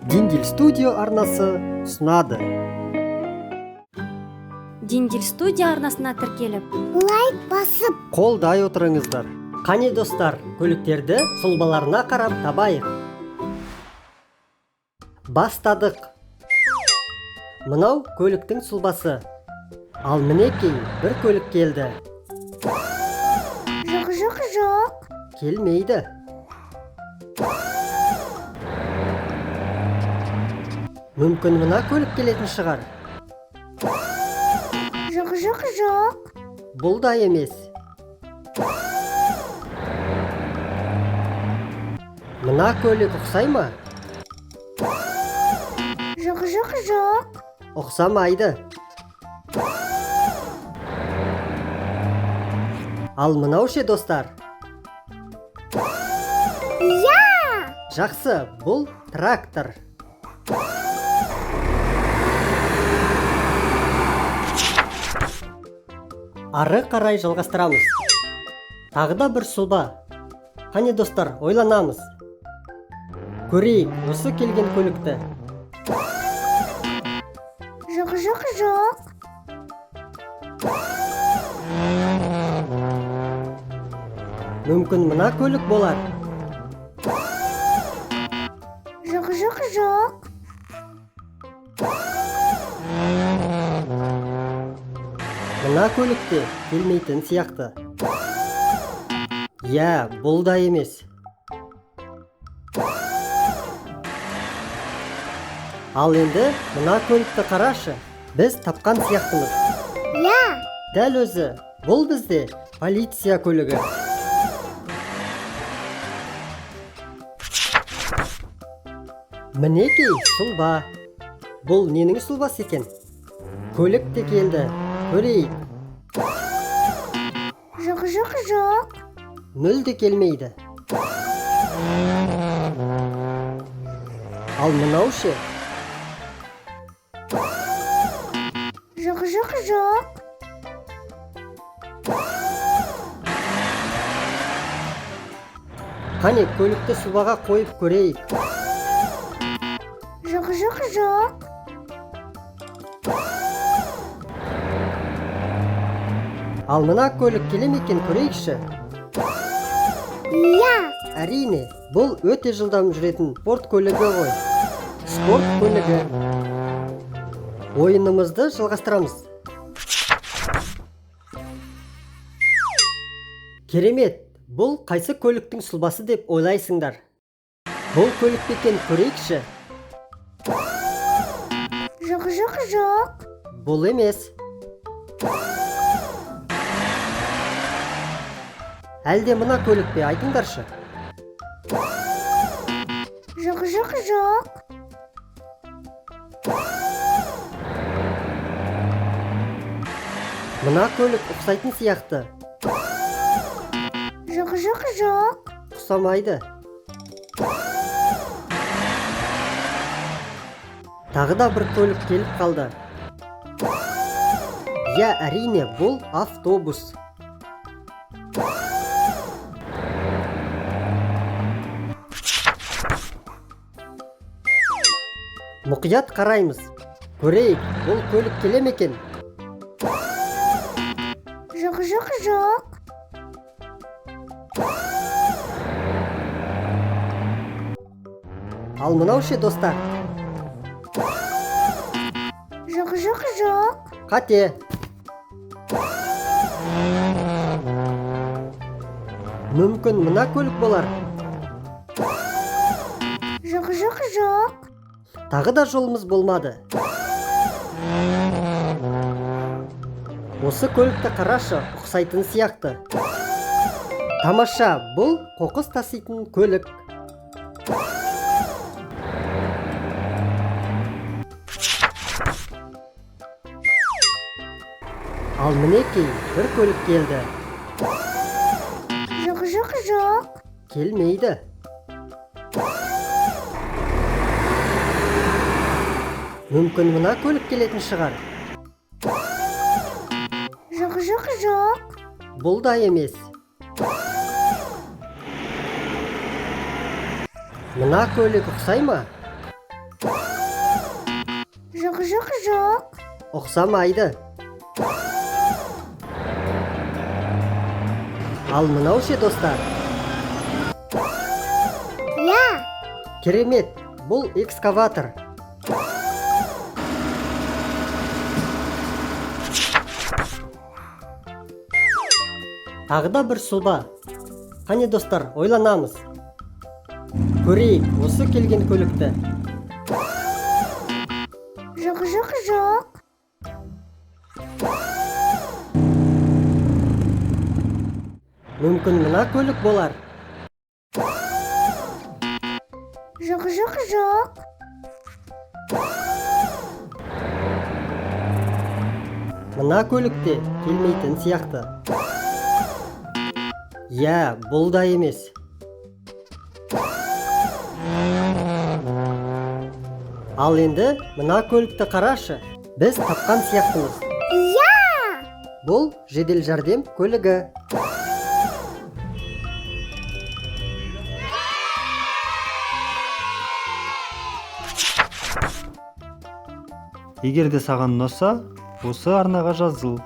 Диндил студио арнасы ұсынады. Диндил студия арнасына тіркеліп, лайк басып, Қолдай отырыңыздар. Қане достар, көліктерді сұлбаларына қарап табайық. Бастадық. Мынау көліктің сұлбасы. Ал мінекей бір көлік келді. жоқ. Келмейді. Мүмкін мына көлік келетін шығар. Жоқ. Бұл да емес. Мына көлік ұқсай ма? Жоқ. Ұқсамайды. Ал мынау ше достар? Жақсы, бұл трактор. Ары қарай жалғастырамыз. Тағы да бір сұлба. Қане достар, ойланамыз. Көрейік осы келген көлікті. Жоқ. Мүмкін мына көлік болар. Жоқ. Мына көлікте келмейтін сияқты. Я, бұл да емес. Ал енді мына көлікті қарашы. Біз тапқан сияқтымыз. Дәл өзі, бұл бізде полиция көлігі. Мінекей сұлба. Бұл ненің сұлбасы екен? Көлік те келді. Көрейік. Жоқ. Мүлде келмейді. Ал мынау ше? Жоқ. Қане көлікті сұлбаға қойып көрейік. Жоқ. Ал мына көлік келе ме екен көрейікші? Әрине, бұл өте жылдам жүретін спорт көлігі ғой. Спорт көлігі. Ойынымызды жалғастырамыз. Керемет, бұл қайсы көліктің сұлбасы деп ойлайсыңдар? Бұл көлік пе екен көрейікші? Жоқ. Бұл емес. Әлде мына көлік пе, айтыңдаршы? Жоқ. Мына көлік ұқсайтын сияқты. Жоқ. Ұқсамайды. Тағы да бір көлік келіп қалды. Я, әрине, бұл автобус. Мұқият қараймыз. Көрейік, бұл көлік келе ме екен? Жоқ. Ал мынау ше достар? Жоқ. Қате. Мүмкін мына көлік болар. Жоқ. Тағы да жолымыз болмады. Осы көлікті қарашы, ұқсайтын сияқты. Тамаша, бұл қоқыс таситын көлік. Ал мінекей бір көлік келді. Жоқ. Келмейді. Мүмкін мына көлік келетін шығар. Жоқ. Бұл да емес. Мына көлік ұқсай ма? Жоқ, жоқ, жоқ. Ұқсамайды. Ал мынау ше достар? Я. Керемет, бұл экскаватор. Тағы да бір сұлба. Қане достар, ойланамыз. Көрейік, осы келген көлікті. Жоқ, жоқ, жоқ. Мүмкін мына көлік болар. Жоқ, жоқ, жоқ. Мына көлікте келмейтін сияқты. Я, бұл да емес. Ал енді мына көлікті қарашы. Біз тапқан сияқтымыз. Я. Бұл жедел жәрдем көлігі. Егер де саған ұнаса, осы арнаға жазыл.